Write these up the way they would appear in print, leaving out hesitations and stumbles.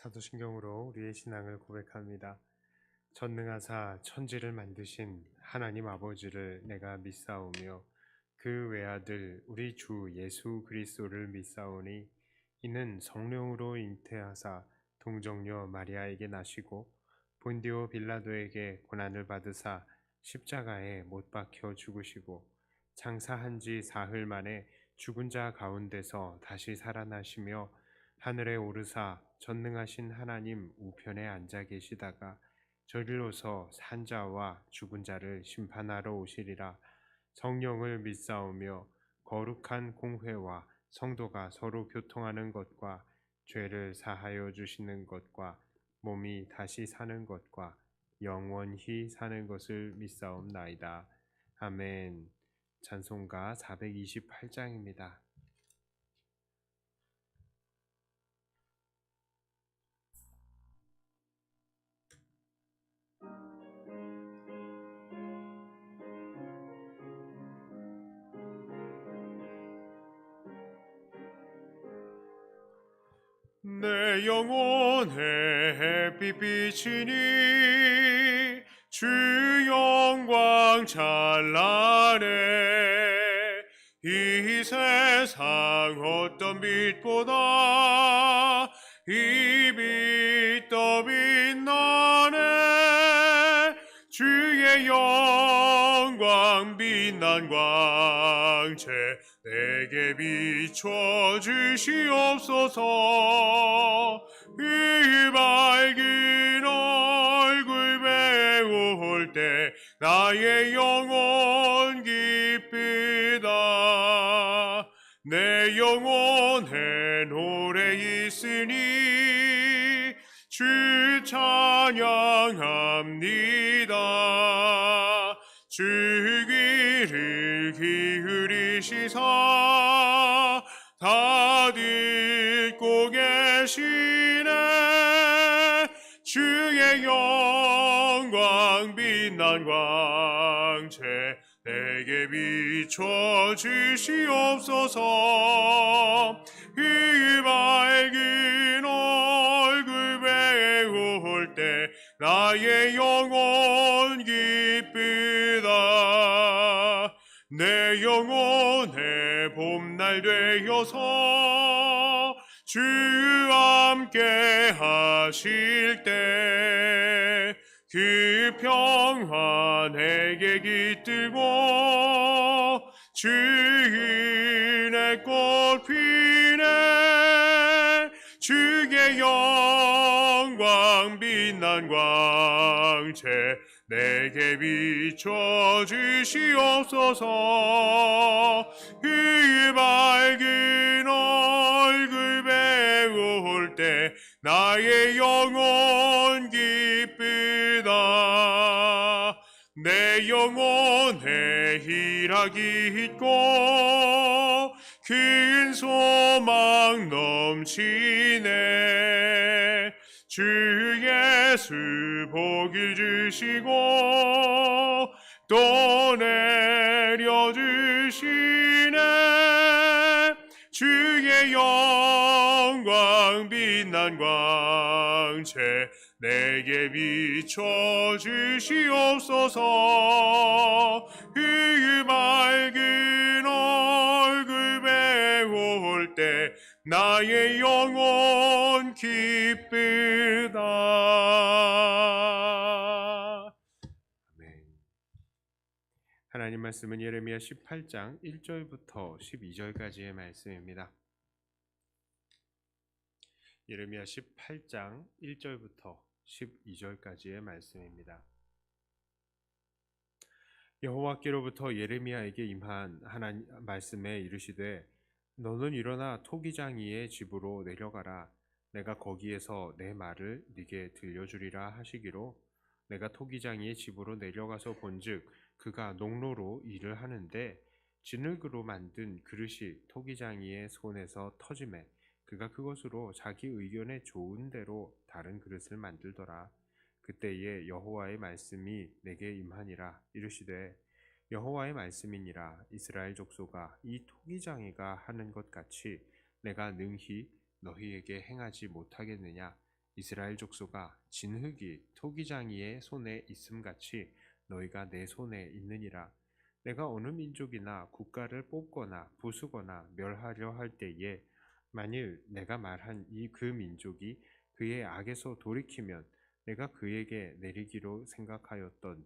사도신경으로 우리의 신앙을 고백합니다. 전능하사 천지를 만드신 하나님 아버지를 내가 믿사오며 그 외아들 우리 주 예수 그리스도를 믿사오니 이는 성령으로 잉태하사 동정녀 마리아에게 나시고 본디오 빌라도에게 고난을 받으사 십자가에 못 박혀 죽으시고 장사한 지 사흘 만에 죽은 자 가운데서 다시 살아나시며 하늘에 오르사 전능하신 하나님 우편에 앉아 계시다가 저리로서 산 자와 죽은 자를 심판하러 오시리라. 성령을 믿사오며 거룩한 공회와 성도가 서로 교통하는 것과 죄를 사하여 주시는 것과 몸이 다시 사는 것과 영원히 사는 것을 믿사옵나이다. 아멘. 찬송가 428장입니다. 내 영혼의 햇빛 비치니 주 영광 찬란해. 이 세상 어떤 빛보다 이 빛 더 빛나네. 주의 영광 빛난 광채 내게 비춰 주시옵소서. 이 밝은 얼굴 배울 때 나의 영혼 기쁘다. 내 영혼에 노래 있으니 주 찬양합니다. 주 귀를 기울이시사 다 듣고 계시네. 주의 영광 빛난 광채 내게 비춰 주시옵소서. 이 밝은 얼굴 배울 때 나의 영혼 기쁘다. 내 영혼의 봄날 되어서 주 함께 하실 때 그 평화 내게 깃들고 주 은혜 꽃 피네. 주의 영광 빛난 광채 내게 비춰 주시옵소서. 그 밝은 얼굴 배울 때 나의 영혼 기쁘다. 내 영혼에 희락이 있고 큰 소망 넘치네. 주 예수 복을 주시고 또 내려주시네. 주의 영광 빛난 광채 내게 비춰 주시옵소서. 그 밝은 얼굴 배울 때 나의 영혼 기쁘다. 아멘. 하나님 말씀은 예레미야 18장 1절부터 12절까지의 말씀입니다. 예레미야 18장 1절부터 12절까지의 말씀입니다. 여호와께로부터 예레미야에게 임한 하나님 말씀에 이르시되 너는 일어나 토기장이의 집으로 내려가라. 내가 거기에서 내 말을 네게 들려주리라 하시기로 내가 토기장이의 집으로 내려가서 본즉 그가 농로로 일을 하는데 진흙으로 만든 그릇이 토기장이의 손에서 터지매 그가 그것으로 자기 의견에 좋은 대로 다른 그릇을 만들더라. 그때에 여호와의 말씀이 내게 임하니라. 이르시되 여호와의 말씀이니라. 이스라엘 족속아, 이 토기장이가 하는 것 같이 내가 능히 너희에게 행하지 못하겠느냐? 이스라엘 족속아 진흙이 토기장이의 손에 있음같이 너희가 내 손에 있느니라. 내가 어느 민족이나 국가를 뽑거나 부수거나 멸하려 할 때에 만일 내가 말한 이 그 민족이 그의 악에서 돌이키면 내가 그에게 내리기로 생각하였던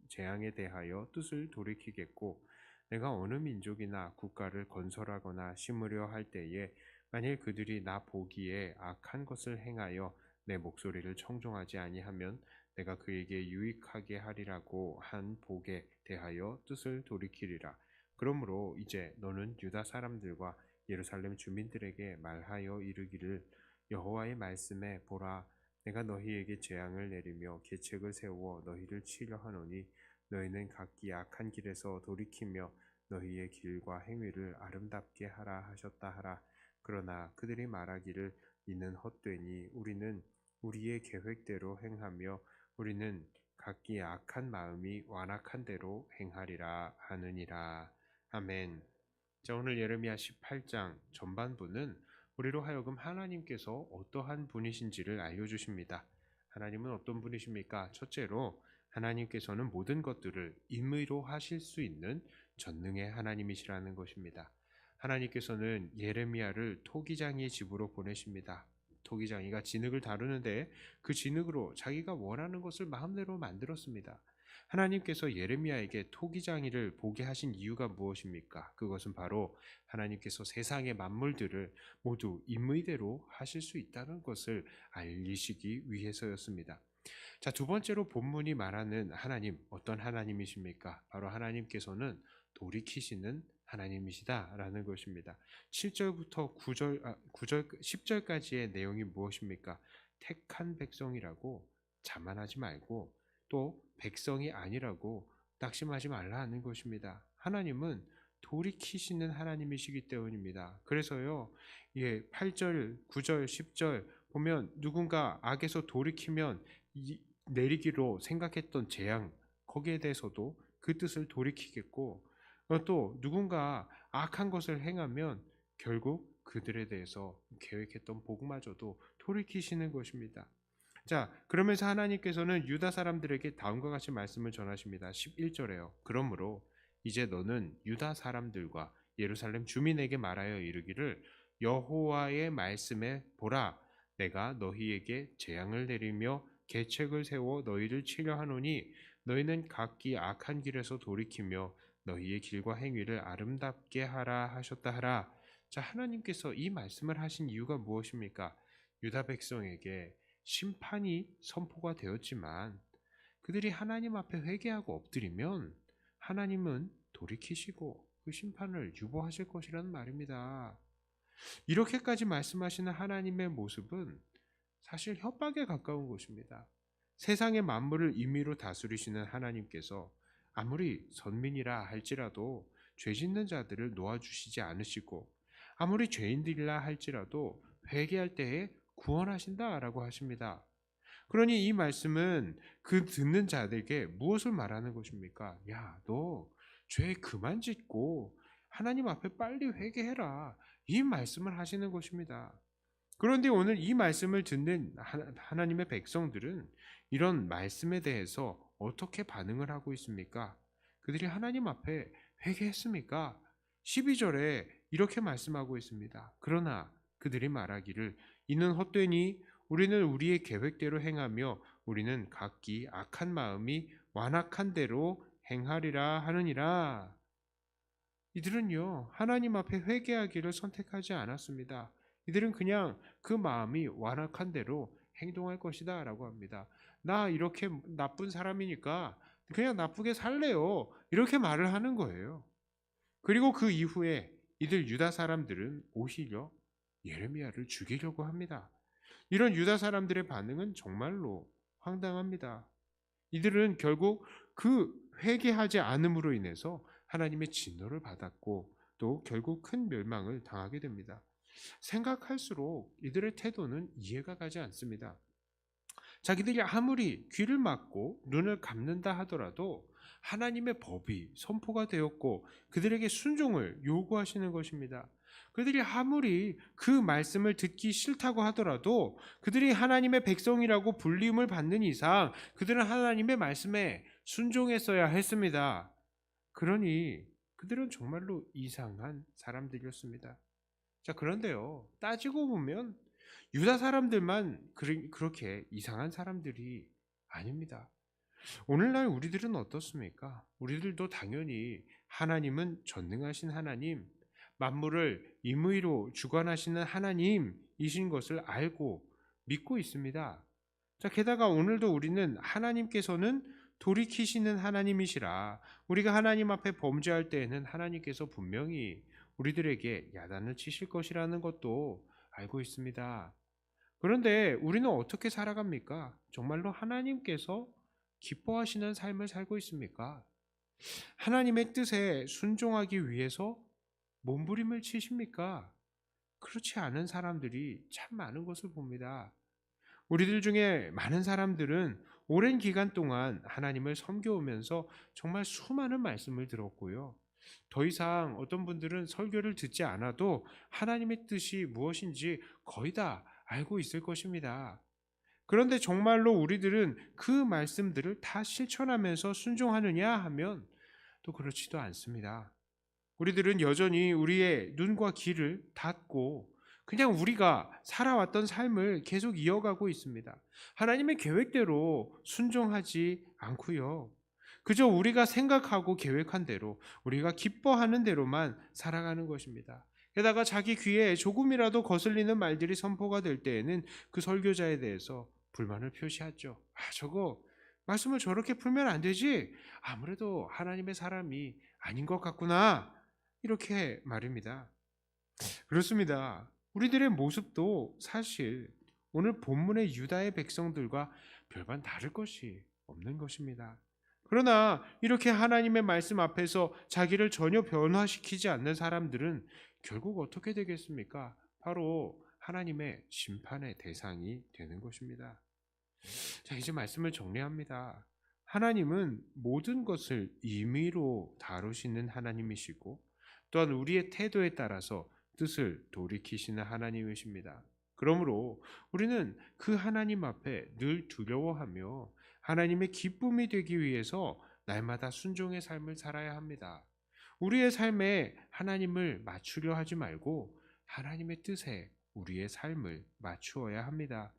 재앙에 대하여 뜻을 돌이키겠고, 내가 어느 민족이나 국가를 건설하거나 심으려 할 때에 만일 그들이 나 보기에 악한 것을 행하여 내 목소리를 청종하지 아니하면 내가 그에게 유익하게 하리라고 한 복에 대하여 뜻을 돌이키리라. 그러므로 이제 너는 유다 사람들과 예루살렘 주민들에게 말하여 이르기를, 여호와의 말씀에 보라, 내가 너희에게 재앙을 내리며 계책을 세워 너희를 치려 하노니 너희는 각기 악한 길에서 돌이키며 너희의 길과 행위를 아름답게 하라 하셨다 하라. 그러나 그들이 말하기를 이는 헛되니 우리는 우리의 계획대로 행하며 우리는 각기 악한 마음이 완악한 대로 행하리라 하느니라. 아멘. 자, 오늘 예레미야 18장 전반부는 우리로 하여금 하나님께서 어떠한 분이신지를 알려주십니다. 하나님은 어떤 분이십니까? 첫째로 하나님께서는 모든 것들을 임의로 하실 수 있는 전능의 하나님이시라는 것입니다. 하나님께서는 예레미야를 토기장이의 집으로 보내십니다. 토기장이가 진흙을 다루는데 그 진흙으로 자기가 원하는 것을 마음대로 만들었습니다. 하나님께서 예레미야에게 토기장이를 보게 하신 이유가 무엇입니까? 그것은 바로 하나님께서 세상의 만물들을 모두 임의대로 하실 수 있다는 것을 알리시기 위해서였습니다. 자, 두 번째로 본문이 말하는 하나님, 어떤 하나님이십니까? 바로 하나님께서는 돌이키시는 하나님이시다라는 것입니다. 7절부터 10절까지의 내용이 무엇입니까? 택한 백성이라고 자만하지 말고 또 백성이 아니라고 낙심하지 말라 하는 것입니다. 하나님은 돌이키시는 하나님이시기 때문입니다. 그래서요, 8절, 9절, 10절 보면 누군가 악에서 돌이키면 내리기로 생각했던 재앙, 거기에 대해서도 그 뜻을 돌이키겠고, 또 누군가 악한 것을 행하면 결국 그들에 대해서 계획했던 복마저도 돌이키시는 것입니다. 자, 그러면서 하나님께서는 유다 사람들에게 다음과 같이 말씀을 전하십니다. 11절에요. 그러므로 이제 너는 유다 사람들과 예루살렘 주민에게 말하여 이르기를, 여호와의 말씀에 보라, 내가 너희에게 재앙을 내리며 계책을 세워 너희를 치려 하노니 너희는 각기 악한 길에서 돌이키며 너희의 길과 행위를 아름답게 하라 하셨다 하라. 자, 하나님께서 이 말씀을 하신 이유가 무엇입니까? 유다 백성에게 심판이 선포가 되었지만 그들이 하나님 앞에 회개하고 엎드리면 하나님은 돌이키시고 그 심판을 유보하실 것이라는 말입니다. 이렇게까지 말씀하시는 하나님의 모습은 사실 협박에 가까운 것입니다. 세상의 만물을 임의로 다스리시는 하나님께서 아무리 선민이라 할지라도 죄 짓는 자들을 놓아주시지 않으시고 아무리 죄인들이라 할지라도 회개할 때에 구원하신다라고 하십니다. 그러니 이 말씀은 그 듣는 자들에게 무엇을 말하는 것입니까? 야, 너 죄 그만 짓고 하나님 앞에 빨리 회개해라. 이 말씀을 하시는 것입니다. 그런데 오늘 이 말씀을 듣는 하나님의 백성들은 이런 말씀에 대해서 어떻게 반응을 하고 있습니까? 그들이 하나님 앞에 회개했습니까? 12절에 이렇게 말씀하고 있습니다. 그러나 그들이 말하기를 이는 헛되니 우리는 우리의 계획대로 행하며 우리는 각기 악한 마음이 완악한 대로 행하리라 하느니라. 이들은요, 하나님 앞에 회개하기를 선택하지 않았습니다. 이들은 그냥 그 마음이 완악한 대로 행동할 것이다 라고 합니다. 나 이렇게 나쁜 사람이니까 그냥 나쁘게 살래요. 이렇게 말을 하는 거예요. 그리고 그 이후에 이들 유다 사람들은 오히려 예레미야를 죽이려고 합니다. 이런 유다 사람들의 반응은 정말로 황당합니다. 이들은 결국 그 회개하지 않음으로 인해서 하나님의 진노를 받았고 또 결국 큰 멸망을 당하게 됩니다. 생각할수록 이들의 태도는 이해가 가지 않습니다. 자기들이 아무리 귀를 막고 눈을 감는다 하더라도 하나님의 법이 선포가 되었고 그들에게 순종을 요구하시는 것입니다. 그들이 아무리 그 말씀을 듣기 싫다고 하더라도 그들이 하나님의 백성이라고 불림을 받는 이상 그들은 하나님의 말씀에 순종했어야 했습니다. 그러니 그들은 정말로 이상한 사람들이었습니다. 자, 그런데요, 따지고 보면 유다 사람들만 그렇게 이상한 사람들이 아닙니다. 오늘날 우리들은 어떻습니까? 우리들도 당연히 하나님은 전능하신 하나님, 만물을 임의로 주관하시는 하나님이신 것을 알고 믿고 있습니다. 자, 게다가 오늘도 우리는 하나님께서는 돌이키시는 하나님이시라 우리가 하나님 앞에 범죄할 때에는 하나님께서 분명히 우리들에게 야단을 치실 것이라는 것도 알고 있습니다. 그런데 우리는 어떻게 살아갑니까? 정말로 하나님께서 기뻐하시는 삶을 살고 있습니까? 하나님의 뜻에 순종하기 위해서 몸부림을 치십니까? 그렇지 않은 사람들이 참 많은 것을 봅니다. 우리들 중에 많은 사람들은 오랜 기간 동안 하나님을 섬겨오면서 정말 수많은 말씀을 들었고요. 더 이상 어떤 분들은 설교를 듣지 않아도 하나님의 뜻이 무엇인지 거의 다 알고 있을 것입니다. 그런데 정말로 우리들은 그 말씀들을 다 실천하면서 순종하느냐 하면 또 그렇지도 않습니다. 우리들은 여전히 우리의 눈과 귀를 닫고 그냥 우리가 살아왔던 삶을 계속 이어가고 있습니다. 하나님의 계획대로 순종하지 않고요. 그저 우리가 생각하고 계획한 대로 우리가 기뻐하는 대로만 살아가는 것입니다. 게다가 자기 귀에 조금이라도 거슬리는 말들이 선포가 될 때에는 그 설교자에 대해서 불만을 표시하죠. 저거 말씀을 저렇게 풀면 안 되지? 아무래도 하나님의 사람이 아닌 것 같구나. 이렇게 말입니다. 그렇습니다. 우리들의 모습도 사실 오늘 본문의 유다의 백성들과 별반 다를 것이 없는 것입니다. 그러나 이렇게 하나님의 말씀 앞에서 자기를 전혀 변화시키지 않는 사람들은 결국 어떻게 되겠습니까? 바로 하나님의 심판의 대상이 되는 것입니다. 자, 이제 말씀을 정리합니다. 하나님은 모든 것을 임의로 다루시는 하나님이시고 또한 우리의 태도에 따라서 뜻을 돌이키시는 하나님이십니다. 그러므로 우리는 그 하나님 앞에 늘 두려워하며 하나님의 기쁨이 되기 위해서 날마다 순종의 삶을 살아야 합니다. 우리의 삶에 하나님을 맞추려 하지 말고 하나님의 뜻에 우리의 삶을 맞추어야 합니다.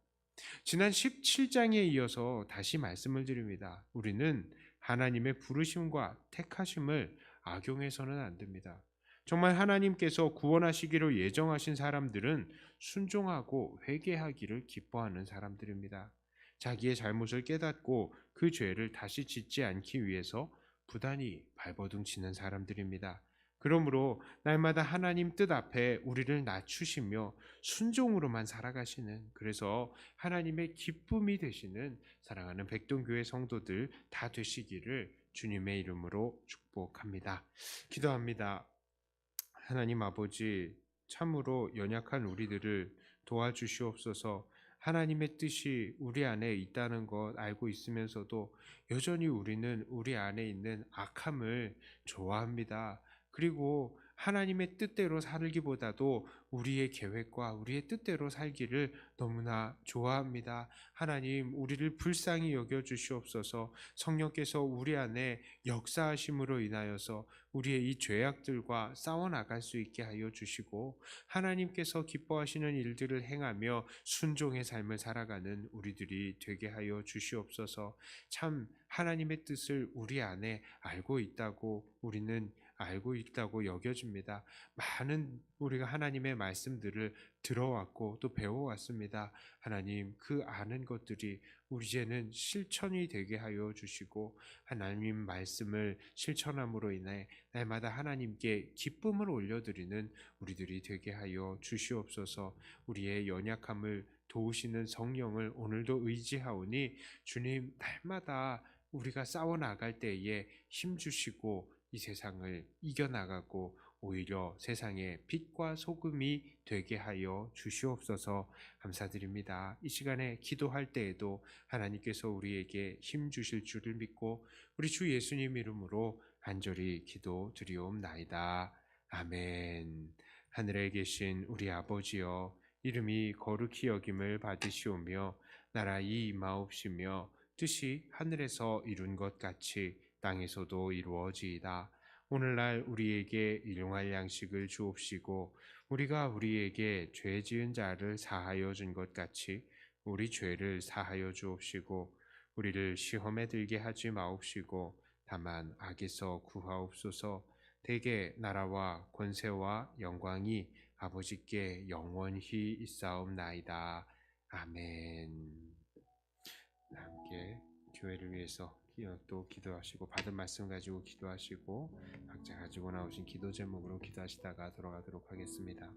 지난 17장에 이어서 다시 말씀을 드립니다. 우리는 하나님의 부르심과 택하심을 악용해서는 안 됩니다. 정말 하나님께서 구원하시기로 예정하신 사람들은 순종하고 회개하기를 기뻐하는 사람들입니다. 자기의 잘못을 깨닫고 그 죄를 다시 짓지 않기 위해서 부단히 발버둥치는 사람들입니다. 그러므로 날마다 하나님 뜻 앞에 우리를 낮추시며 순종으로만 살아가시는, 그래서 하나님의 기쁨이 되시는 사랑하는 백동교회 성도들 다 되시기를 주님의 이름으로 축복합니다. 기도합니다. 하나님 아버지, 참으로 연약한 우리들을 도와주시옵소서. 하나님의 뜻이 우리 안에 있다는 것 알고 있으면서도 여전히 우리는 우리 안에 있는 악함을 좋아합니다. 그리고 하나님의 뜻대로 살기보다도 우리의 계획과 우리의 뜻대로 살기를 너무나 좋아합니다. 하나님, 우리를 불쌍히 여겨 주시옵소서. 성령께서 우리 안에 역사하심으로 인하여서 우리의 이 죄악들과 싸워나갈 수 있게 하여 주시고, 하나님께서 기뻐하시는 일들을 행하며 순종의 삶을 살아가는 우리들이 되게 하여 주시옵소서. 참 하나님의 뜻을 우리 안에 알고 있다고 여겨집니다. 많은 우리가 하나님의 말씀들을 들어왔고 또 배워왔습니다. 하나님, 그 아는 것들이 우리 이제는 실천이 되게 하여 주시고, 하나님 말씀을 실천함으로 인해 날마다 하나님께 기쁨을 올려드리는 우리들이 되게 하여 주시옵소서. 우리의 연약함을 도우시는 성령을 오늘도 의지하오니 주님, 날마다 우리가 싸워나갈 때에 힘주시고 이 세상을 이겨나가고 오히려 세상의 빛과 소금이 되게 하여 주시옵소서. 감사드립니다. 이 시간에 기도할 때에도 하나님께서 우리에게 힘 주실 줄을 믿고 우리 주 예수님 이름으로 간절히 기도드리옵나이다. 아멘. 하늘에 계신 우리 아버지여, 이름이 거룩히 여김을 받으시오며 나라의 임하옵시며 뜻이 하늘에서 이룬 것 같이 땅에서도 이루어지이다. 오늘날 우리에게 일용할 양식을 주옵시고 우리가 우리에게 죄 지은 자를 사하여 준 것 같이 우리 죄를 사하여 주옵시고 우리를 시험에 들게 하지 마옵시고 다만 악에서 구하옵소서. 대개 나라와 권세와 영광이 아버지께 영원히 있사옵나이다. 아멘. 함께 교회를 위해서 또 기도하시고 받은 말씀 가지고 기도하시고 각자 가지고 나오신 기도 제목으로 기도하시다가 돌아가도록 하겠습니다.